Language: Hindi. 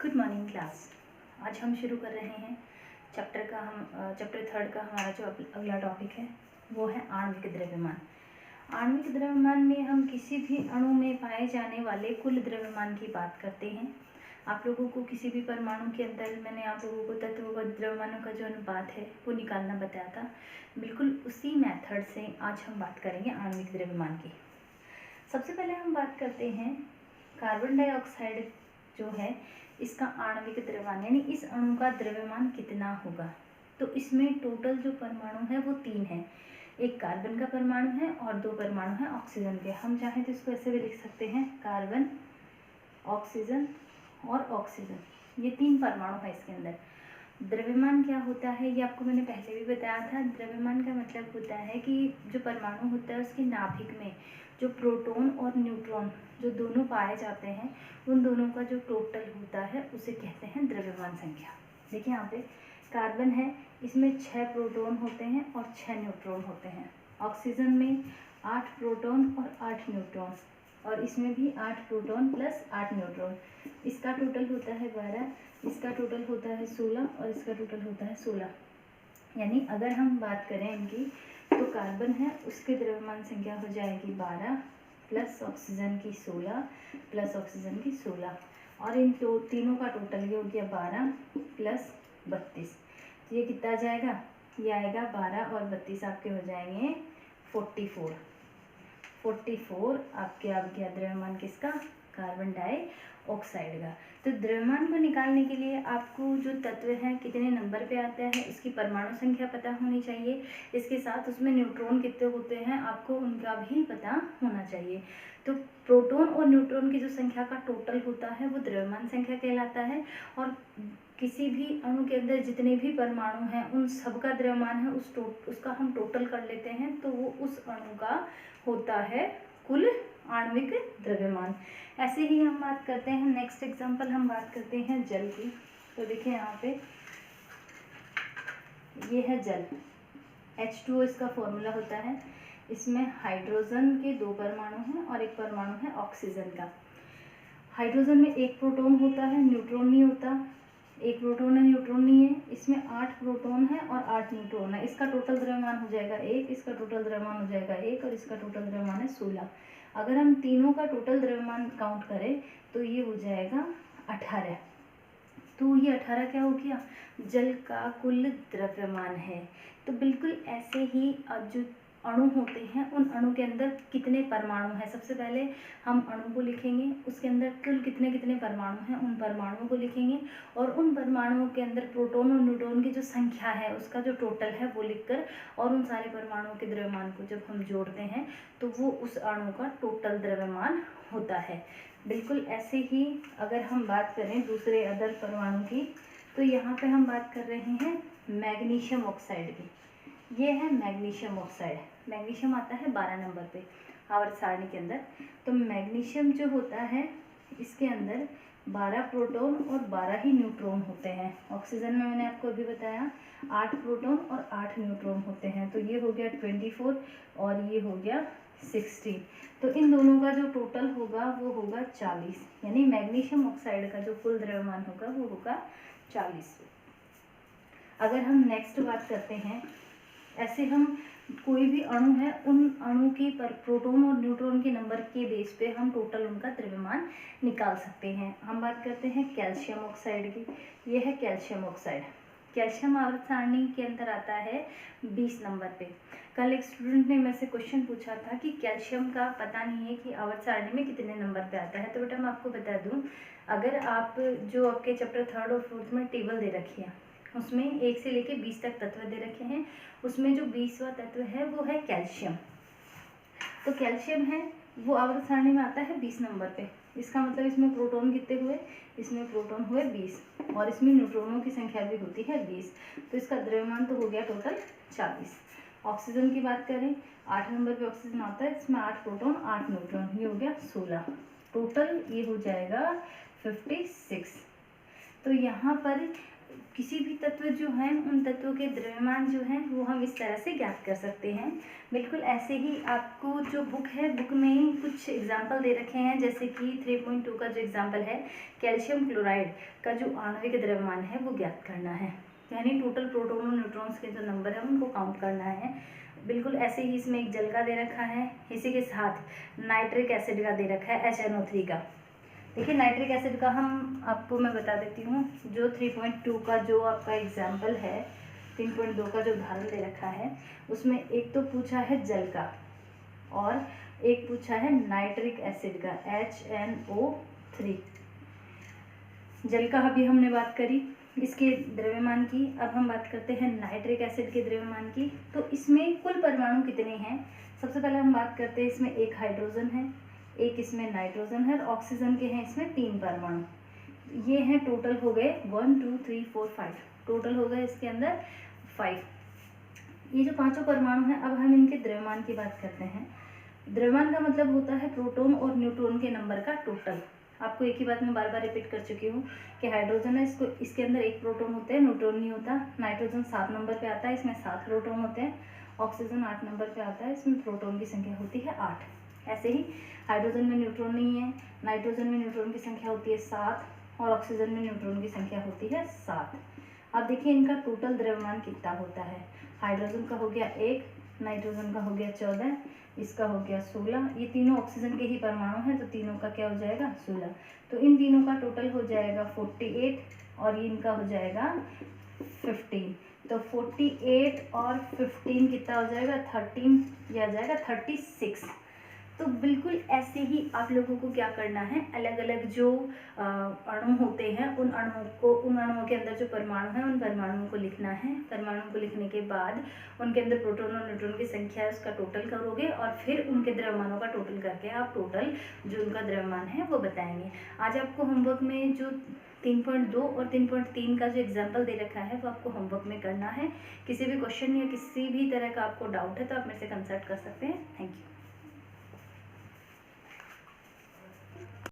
Good morning class. आज हम शुरू कर रहे हैं चैप्टर थर्ड का हमारा जो अगला टॉपिक है वो है आणविक द्रव्यमान। आणविक द्रव्यमान में हम किसी भी अणु में पाए जाने वाले कुल द्रव्यमान की बात करते हैं। आप लोगों को किसी भी परमाणु के अंदर मैंने आप लोगों को तत्वों का द्रव्यमानों का जो अनुपात है वो निकालना बताया था। बिल्कुल उसी मेथड से आज हम बात करेंगे आणविक द्रव्यमान की। सबसे पहले हम बात करते हैं कार्बन डाइऑक्साइड जो है इसका आणविक द्रव्यमान, यानी इस अणु का द्रव्यमान कितना होगा। तो इसमें टोटल जो परमाणु है वो 3 है। एक कार्बन का परमाणु है और 2 परमाणु हैं ऑक्सीजन के। हम चाहें तो इसको ऐसे भी लिख सकते हैं, कार्बन, ऑक्सीजन और ऑक्सीजन, ये 3 परमाणु है इसके अंदर। द्रव्यमान क्या होता है ये आपको मैंने पहले भी बताया था। द्रव्यमान का मतलब होता है कि जो परमाणु होता है उसके नाभिक में जो प्रोटॉन और न्यूट्रॉन जो दोनों पाए जाते हैं उन दोनों का जो टोटल होता है उसे कहते हैं द्रव्यमान संख्या। देखिए यहाँ पे कार्बन है, इसमें 6 प्रोटॉन होते हैं और 6 न्यूट्रॉन होते हैं। ऑक्सीजन में 8 प्रोटॉन और 8 न्यूट्रॉन, और इसमें भी 8 प्रोटॉन प्लस 8 न्यूट्रॉन। इसका टोटल होता है 12, इसका टोटल होता है 16 और इसका टोटल होता है 16। यानी अगर हम बात करें इनकी तो कार्बन है उसके द्रव्यमान संख्या हो जाएगी 12 प्लस ऑक्सीजन की 16 प्लस ऑक्सीजन की 16, और इन तीनों का टोटल ये हो गया 12 प्लस 32। तो ये कितना आ जाएगा, ये आएगा 12 और 32 आपके हो जाएंगे 44 आपके आ गया द्रव्यमान किसका, कार्बन डाइऑक्साइड का। तो द्रव्यमान को निकालने के लिए आपको जो तत्व है कितने नंबर पे आता है उसकी परमाणु संख्या पता होनी चाहिए। इसके साथ उसमें न्यूट्रॉन कितने होते हैं आपको उनका भी पता होना चाहिए। तो प्रोटॉन और न्यूट्रॉन की जो संख्या का टोटल होता है वो द्रव्यमान संख्या कहलाता है। और किसी भी अणु के अंदर जितने भी परमाणु हैं उन सब का द्रव्यमान है उसका हम टोटल कर लेते हैं तो वो उस अणु का होता है कुल आणविक द्रव्यमान। ऐसे ही हम बात करते हैं, नेक्स्ट एग्जांपल हम बात करते हैं जल की। तो देखिए यहाँ पे ये है जल, H2O इसका फॉर्मूला होता है। इसमें हाइड्रोजन के 2 परमाणु हैं और एक परमाणु है ऑक्सीजन का। हाइड्रोजन में 1 प्रोटॉन होता है, न्यूट्रॉन नहीं होता। 1 प्रोटॉन है, न्यूट्रॉन नहीं है। इसमें 8 प्रोटॉन है और 8 न्यूट्रॉन है। इसका टोटल द्रव्यमान हो जाएगा 1, इसका टोटल द्रव्यमान हो जाएगा 1 और इसका टोटल द्रव्यमान है 16। अगर हम तीनों का टोटल द्रव्यमान काउंट करें तो ये हो जाएगा 18। तो ये 18 क्या हो गया, जल का कुल द्रव्यमान है। तो बिल्कुल ऐसे ही जो अणु होते हैं उन अणु के अंदर कितने परमाणु हैं, सबसे पहले हम अणु को लिखेंगे, उसके अंदर कुल कितने कितने परमाणु हैं उन परमाणुओं को लिखेंगे, और उन परमाणुओं के अंदर प्रोटॉन और न्यूट्रॉन की जो संख्या है उसका जो टोटल है वो लिखकर, और उन सारे परमाणुओं के द्रव्यमान को जब हम जोड़ते हैं तो वो उस अणु का टोटल द्रव्यमान होता है। बिल्कुल ऐसे ही अगर हम बात करें दूसरे अदर परमाणु की, तो यहाँ पे हम बात कर रहे हैं मैग्नीशियम ऑक्साइड की। ये है मैग्नीशियम ऑक्साइड। मैग्नीशियम आता है 12 नंबर पे आवर्त सारणी के अंदर। तो मैग्नीशियम जो होता है इसके अंदर 12 प्रोटॉन और 12 ही न्यूट्रॉन होते हैं। ऑक्सीजन में मैंने आपको अभी बताया 8 प्रोटॉन और 8 न्यूट्रॉन होते हैं। तो ये हो गया 24 और ये हो गया 16। तो इन दोनों का जो टोटल होगा वो होगा 40, यानी मैग्नीशियम ऑक्साइड का जो कुल द्रव्यमान होगा वो होगा 40। अगर हम नेक्स्ट बात करते हैं, ऐसे हम कोई भी अणु है उन अणु की प्रोटॉन और न्यूट्रॉन के नंबर के बेस पे हम टोटल उनका द्रव्यमान निकाल सकते हैं। हम बात करते हैं कैल्शियम ऑक्साइड की। ये है कैल्शियम ऑक्साइड। कैल्शियम आवर्त सारणी के अंदर आता है 20 नंबर पे। कल एक स्टूडेंट ने मेरे से क्वेश्चन पूछा था कि कैल्शियम का पता नहीं है कि आवर्त सारणी में कितने नंबर पे आता है। तो बेटा मैं आपको बता दूं, अगर आप जो आपके चैप्टर 3rd और 4th में टेबल दे रखी है उसमें 1 से लेके 20 तक तत्व दे रखे हैं, उसमें जो 20वां तत्व है वो है कैल्शियम। तो कैल्शियम है वो आवर्त सारणी में आता है 20 नंबर पे। इसका मतलब इसमें प्रोटॉन कितने हुए, इसमें प्रोटॉन हुए 20 और इसमें न्यूट्रॉनों की संख्या भी होती है 20। तो इसका द्रव्यमान तो हो गया टोटल 40। ऑक्सीजन की बात करें 8 नंबर पे ऑक्सीजन आता है, इसमें 8 प्रोटॉन 8 न्यूट्रॉन, ये हो गया 16। टोटल ये हो जाएगा 56। तो यहाँ पर किसी भी तत्व जो हैं उन तत्वों के द्रव्यमान जो हैं वो हम इस तरह से ज्ञात कर सकते हैं। बिल्कुल ऐसे ही आपको जो बुक है, बुक में ही कुछ एग्जाम्पल दे रखे हैं, जैसे कि 3.2 का जो एग्जाम्पल है, कैल्शियम क्लोराइड का जो आणविक द्रव्यमान है वो ज्ञात करना है, यानी टोटल प्रोटॉन और न्यूट्रॉन्स के जो नंबर है उनको काउंट करना है। बिल्कुल ऐसे ही इसमें एक जल का दे रखा है, इसी के साथ नाइट्रिक एसिड का दे रखा है, HNO3 का। देखिए नाइट्रिक एसिड का हम आपको मैं बता देती हूँ, जो 3.2 का जो आपका एग्जाम्पल है, 3.2 का जो उदाहरण दे रखा है, उसमें एक तो पूछा है जल का और एक पूछा है नाइट्रिक एसिड का, HNO3। जल का अभी हमने बात करी, इसके द्रव्यमान की। अब हम बात करते हैं नाइट्रिक एसिड के द्रव्यमान की। तो इसमें कुल परमाणु कितने हैं? सबसे पहले हम बात करते हैं, इसमें एक हाइड्रोजन है, एक इसमें नाइट्रोजन है और ऑक्सीजन के हैं इसमें 3 परमाणु। ये हैं टोटल हो गए 1 2 3 4 5, टोटल हो गए इसके अंदर 5। ये जो पांचों परमाणु हैं, अब हम इनके द्रव्यमान की बात करते हैं। द्रव्यमान का मतलब होता है प्रोटॉन और न्यूट्रॉन के नंबर का टोटल। आपको एक ही बात मैं बार बार रिपीट कर चुकी हूँ कि हाइड्रोजन है, इसके अंदर एक प्रोटॉन होते हैं, न्यूट्रॉन नहीं होता। नाइट्रोजन 7 नंबर पे आता है, इसमें 7 प्रोटॉन होते हैं। ऑक्सीजन 8 नंबर पे आता है, इसमें प्रोटॉन की संख्या होती है 8। ऐसे ही हाइड्रोजन में न्यूट्रॉन नहीं है, नाइट्रोजन में न्यूट्रॉन की संख्या होती है 7 और ऑक्सीजन में न्यूट्रॉन की संख्या होती है 7। अब देखिए इनका टोटल द्रव्यमान कितना होता है। हाइड्रोजन का हो गया 1, नाइट्रोजन का हो गया 14, इसका हो गया 16। ये तीनों ऑक्सीजन के ही परमाणु हैं, तो तीनों का क्या हो जाएगा 16। तो इन तीनों का टोटल हो जाएगा 48 और ये इनका हो जाएगा 15। तो 48 और 15 कितना हो जाएगा 13, यह आ जाएगा 36। तो बिल्कुल ऐसे ही आप लोगों को क्या करना है, अलग अलग जो अणु होते हैं उन अणुओं के अंदर जो परमाणु हैं उन परमाणुओं को लिखना है। परमाणुओं को लिखने के बाद उनके अंदर प्रोटॉन और न्यूट्रॉन की संख्या है उसका टोटल करोगे और फिर उनके द्रव्यमानों का टोटल करके आप टोटल जो उनका द्रव्यमान है वो बताएंगे। आज आपको होमवर्क में जो 3.2 और 3.3 का जो एग्जाम्पल दे रखा है वो आपको होमवर्क में करना है। किसी भी क्वेश्चन या किसी भी तरह का आपको डाउट है तो आप मेरे से कंसल्ट कर सकते हैं। Thank you.